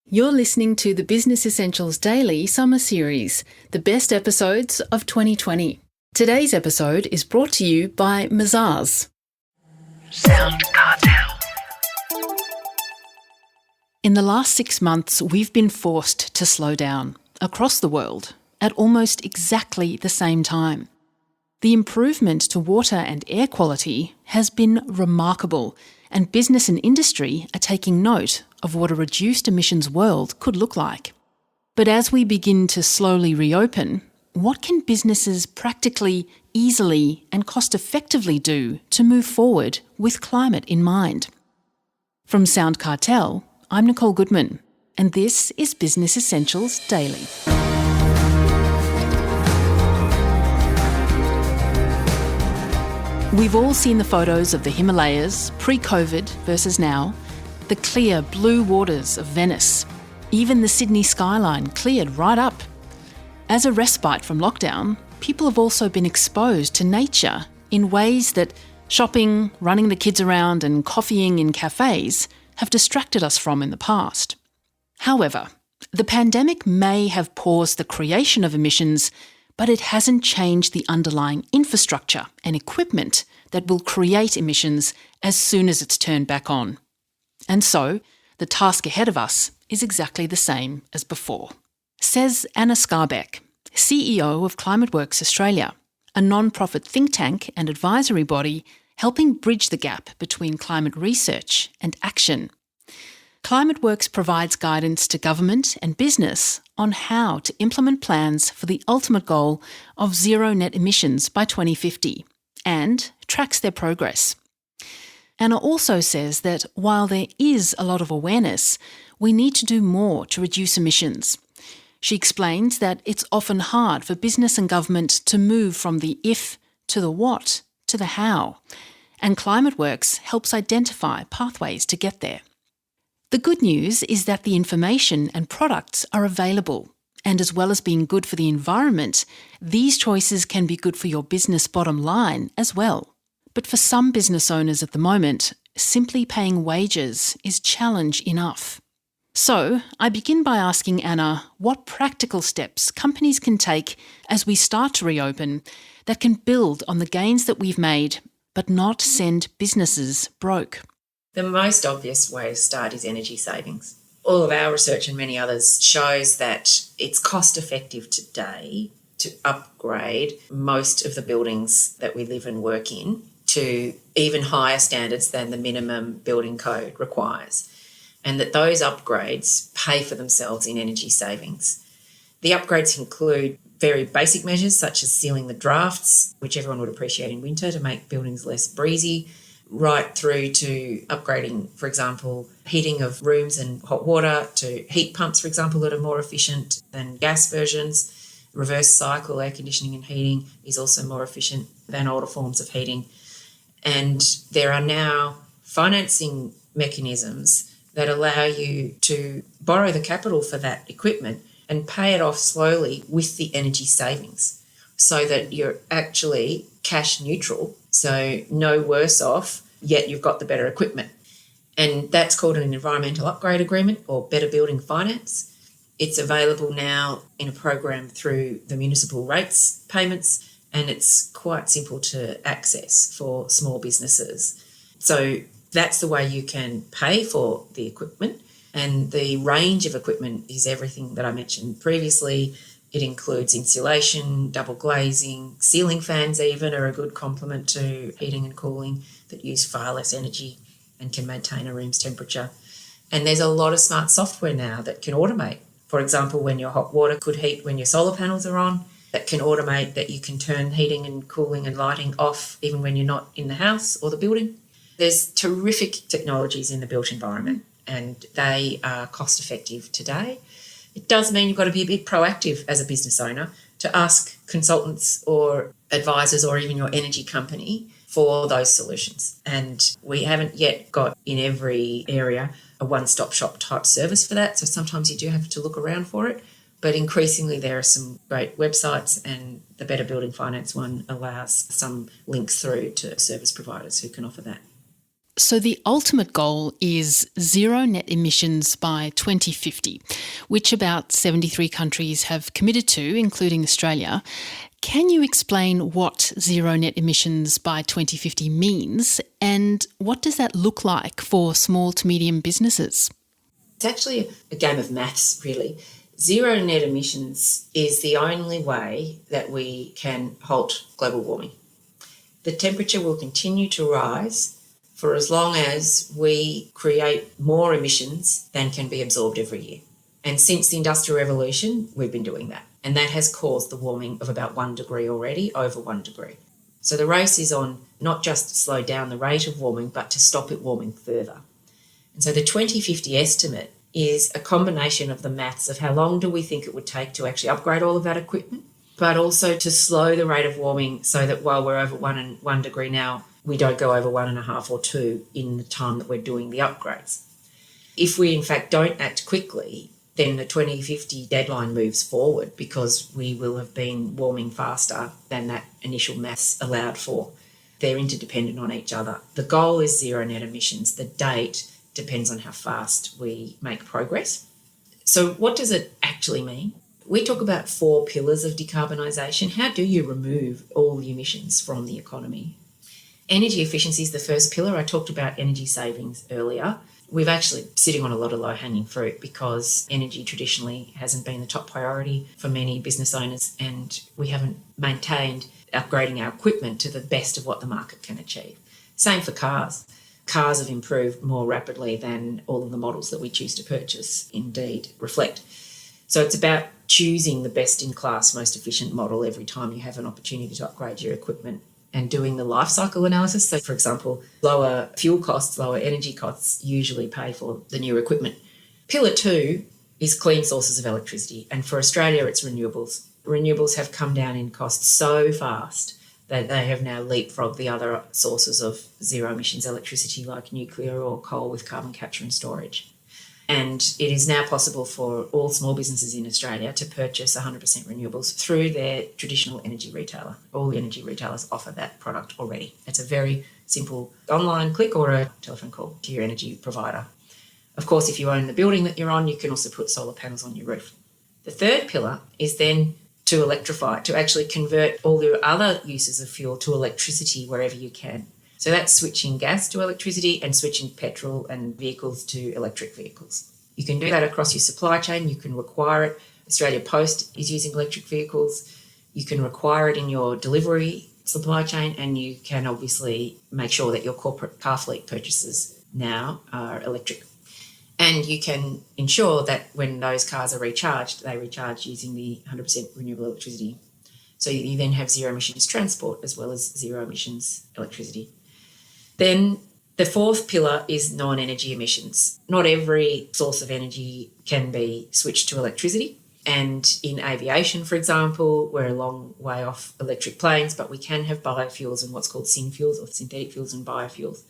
You're listening to the Business Essentials Daily Summer Series, the best episodes of 2020. Today's episode is brought to you by Mazars. SoundCartel. In the last 6 months, we've been forced to slow down across the world at almost exactly the same time. The improvement to water and air quality has been remarkable, and business and industry are taking note of what a reduced emissions world could look like. But as we begin to slowly reopen, what can businesses practically, easily and cost-effectively do to move forward with climate in mind? From SoundCartel, I'm Nicole Goodman, and this is Business Essentials Daily. We've all seen the photos of the Himalayas, pre-COVID versus now, the clear blue waters of Venice, even the Sydney skyline cleared right up. As a respite from lockdown, people have also been exposed to nature in ways that shopping, running the kids around and coffeeing in cafes have distracted us from in the past. However, the pandemic may have paused the creation of emissions, but it hasn't changed the underlying infrastructure and equipment that will create emissions as soon as it's turned back on. And so, the task ahead of us is exactly the same as before, says Anna Skarbek, CEO of ClimateWorks Australia, a non-profit think tank and advisory body helping bridge the gap between climate research and action. ClimateWorks provides guidance to government and business on how to implement plans for the ultimate goal of zero net emissions by 2050 and tracks their progress. Anna also says that while there is a lot of awareness, we need to do more to reduce emissions. She explains that it's often hard for business and government to move from the if to the what to the how, and ClimateWorks helps identify pathways to get there. The good news is that the information and products are available, and as well as being good for the environment, these choices can be good for your business bottom line as well. But for some business owners at the moment, simply paying wages is challenge enough. So I begin by asking Anna what practical steps companies can take as we start to reopen that can build on the gains that we've made, but not send businesses broke. The most obvious way to start is energy savings. All of our research and many others shows that it's cost effective today to upgrade most of the buildings that we live and work in to even higher standards than the minimum building code requires, and that those upgrades pay for themselves in energy savings. The upgrades include very basic measures such as sealing the drafts, which everyone would appreciate in winter to make buildings less breezy, right through to upgrading, for example, heating of rooms and hot water, to heat pumps, for example, that are more efficient than gas versions. Reverse cycle air conditioning and heating is also more efficient than older forms of heating. And there are now financing mechanisms that allow you to borrow the capital for that equipment and pay it off slowly with the energy savings so that you're actually cash neutral, so no worse off, yet you've got the better equipment. And that's called an environmental upgrade agreement or better building finance. It's available now in a program through the municipal rates payments, and it's quite simple to access for small businesses. So that's the way you can pay for the equipment. And the range of equipment is everything that I mentioned previously. It includes insulation, double glazing, ceiling fans even are a good complement to heating and cooling that use far less energy and can maintain a room's temperature. And there's a lot of smart software now that can automate. For example, when your hot water could heat when your solar panels are on, that can automate that you can turn heating and cooling and lighting off even when you're not in the house or the building. There's terrific technologies in the built environment and they are cost effective today. It does mean you've got to be a bit proactive as a business owner to ask consultants or advisors or even your energy company for those solutions. And we haven't yet got in every area a one-stop shop type service for that. So sometimes you do have to look around for it. But increasingly there are some great websites, and the Better Building Finance one allows some links through to service providers who can offer that. So the ultimate goal is zero net emissions by 2050, which about 73 countries have committed to, including Australia. Can you explain what zero net emissions by 2050 means, and what does that look like for small to medium businesses? It's actually a game of maths, really. Zero net emissions is the only way that we can halt global warming. The temperature will continue to rise for as long as we create more emissions than can be absorbed every year. And since the Industrial Revolution, we've been doing that. And that has caused the warming of about 1 degree already, over 1 degree. So the race is on not just to slow down the rate of warming, but to stop it warming further. And so the 2050 estimate is a combination of the maths of how long do we think it would take to actually upgrade all of that equipment, but also to slow the rate of warming so that while we're over 1 degree now, we don't go over 1.5 or 2 in the time that we're doing the upgrades. If we in fact don't act quickly, then the 2050 deadline moves forward because we will have been warming faster than that initial maths allowed for. They're interdependent on each other. The goal is zero net emissions. The date depends on how fast we make progress. So what does it actually mean? We talk about 4 pillars of decarbonisation. How do you remove all the emissions from the economy? Energy efficiency is the first pillar. I talked about energy savings earlier. We're actually sitting on a lot of low-hanging fruit because energy traditionally hasn't been the top priority for many business owners, and we haven't maintained upgrading our equipment to the best of what the market can achieve. Same for cars. Cars have improved more rapidly than all of the models that we choose to purchase indeed reflect. So it's about choosing the best-in-class, most efficient model every time you have an opportunity to upgrade your equipment and doing the life cycle analysis. So, for example, lower fuel costs, lower energy costs usually pay for the new equipment. Pillar 2 is clean sources of electricity. And for Australia, it's renewables. Renewables have come down in cost so fast that they have now leapfrogged the other sources of zero emissions electricity like nuclear or coal with carbon capture and storage. And it is now possible for all small businesses in Australia to purchase 100% renewables through their traditional energy retailer. All the energy retailers offer that product already. It's a very simple online click or a telephone call to your energy provider. Of course, if you own the building that you're on, you can also put solar panels on your roof. The third pillar is then to electrify, to actually convert all the other uses of fuel to electricity wherever you can. So that's switching gas to electricity and switching petrol and vehicles to electric vehicles. You can do that across your supply chain. You can require it. Australia Post is using electric vehicles. You can require it in your delivery supply chain, and you can obviously make sure that your corporate car fleet purchases now are electric. And you can ensure that when those cars are recharged, they recharge using the 100% renewable electricity. So you then have zero emissions transport as well as zero emissions electricity. Then the fourth pillar is non-energy emissions. Not every source of energy can be switched to electricity. And in aviation, for example, we're a long way off electric planes, but we can have biofuels and what's called synfuels or synthetic fuels and biofuels.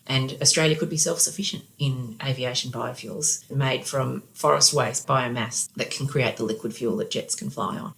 And Australia could be self-sufficient in aviation biofuels made from forest waste, biomass, that can create the liquid fuel that jets can fly on.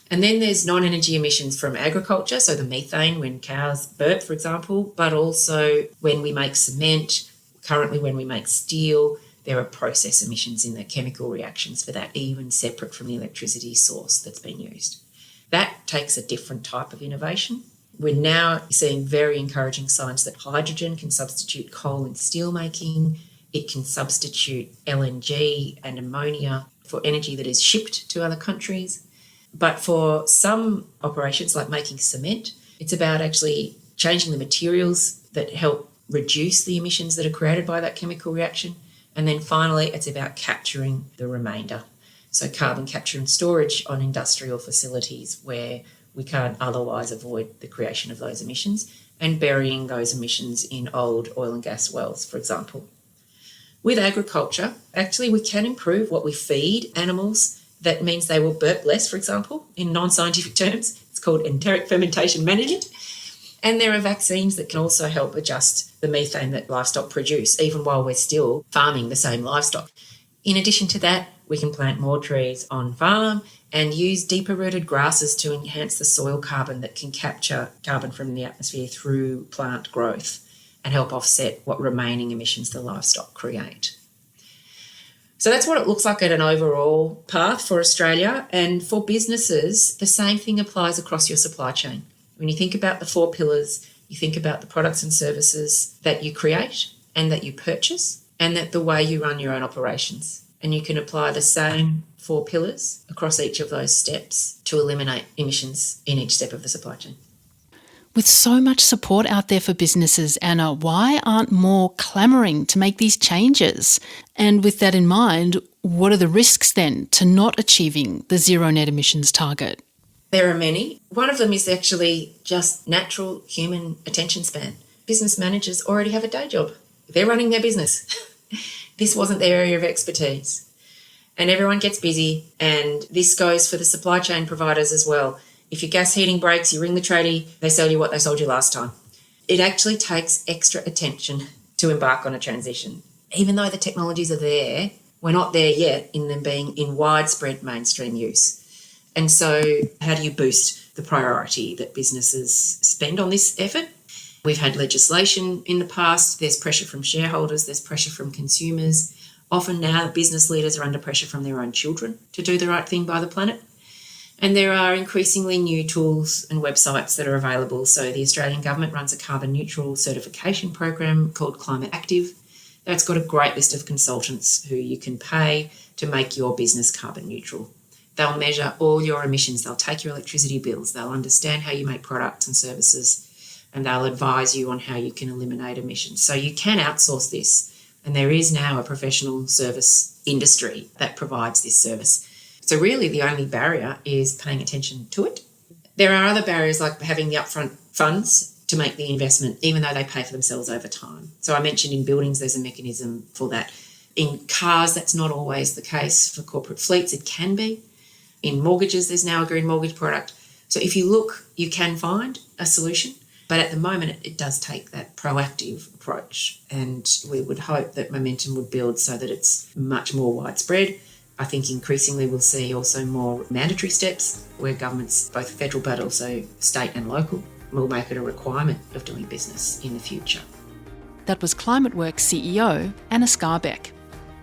And then there's non-energy emissions from agriculture, so the methane when cows burp, for example, but also when we make cement, currently when we make steel, there are process emissions in the chemical reactions for that, even separate from the electricity source that's been used. That takes a different type of innovation. We're now seeing very encouraging signs that hydrogen can substitute coal in steel making. It can substitute LNG and ammonia for energy that is shipped to other countries. But for some operations, like making cement, it's about actually changing the materials that help reduce the emissions that are created by that chemical reaction. And then finally, it's about capturing the remainder. So carbon capture and storage on industrial facilities where we can't otherwise avoid the creation of those emissions, and burying those emissions in old oil and gas wells, for example. With agriculture, actually we can improve what we feed animals. That means they will burp less, for example, in non-scientific terms. It's called enteric fermentation management. And there are vaccines that can also help adjust the methane that livestock produce, even while we're still farming the same livestock. In addition to that, we can plant more trees on farm and use deeper rooted grasses to enhance the soil carbon that can capture carbon from the atmosphere through plant growth. and help offset what remaining emissions the livestock create. So that's what it looks like at an overall path for Australia. And for businesses, the same thing applies across your supply chain. When you think about the 4 pillars, you think about the products and services that you create and that you purchase, and that the way you run your own operations. And you can apply the same 4 pillars across each of those steps to eliminate emissions in each step of the supply chain. With so much support out there for businesses, Anna, why aren't more clamouring to make these changes? And with that in mind, what are the risks then to not achieving the zero net emissions target? There are many. One of them is actually just natural human attention span. Business managers already have a day job. They're running their business. This wasn't their area of expertise. And everyone gets busy, and this goes for the supply chain providers as well. If your gas heating breaks, you ring the tradie, they sell you what they sold you last time. It actually takes extra attention to embark on a transition. Even though the technologies are there, we're not there yet in them being in widespread mainstream use. And so how do you boost the priority that businesses spend on this effort? We've had legislation in the past. There's pressure from shareholders. There's pressure from consumers. Often now business leaders are under pressure from their own children to do the right thing by the planet. And there are increasingly new tools and websites that are available. So the Australian government runs a carbon neutral certification program called Climate Active. That's got a great list of consultants who you can pay to make your business carbon neutral. They'll measure all your emissions. They'll take your electricity bills. They'll understand how you make products and services, and they'll advise you on how you can eliminate emissions. So you can outsource this. And there is now a professional service industry that provides this service. So really the only barrier is paying attention to it. There are other barriers like having the upfront funds to make the investment, even though they pay for themselves over time. So I mentioned in buildings there's a mechanism for that. In cars, that's not always the case. For corporate fleets, it can be. In mortgages, there's now a green mortgage product. So if you look, you can find a solution. But at the moment, it does take that proactive approach. And we would hope that momentum would build so that it's much more widespread. I think increasingly we'll see also more mandatory steps where governments, both federal but also state and local, will make it a requirement of doing business in the future. That was ClimateWorks CEO Anna Skarbek.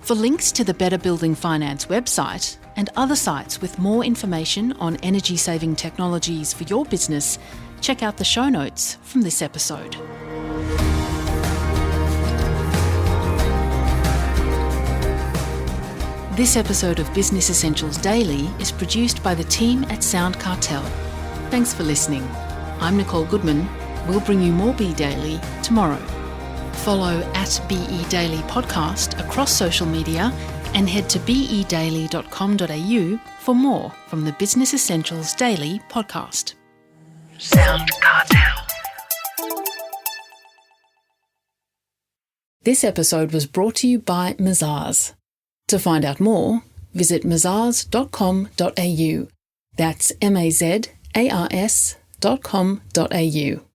For links to the Better Building Finance website and other sites with more information on energy-saving technologies for your business, check out the show notes from this episode. This episode of Business Essentials Daily is produced by the team at SoundCartel. Thanks for listening. I'm Nicole Goodman. We'll bring you more Be Daily tomorrow. Follow @BE Daily Podcast across social media and head to bedaily.com.au for more from the Business Essentials Daily podcast. SoundCartel. This episode was brought to you by Mazars. To find out more, visit mazars.com.au. That's mazars.com.au.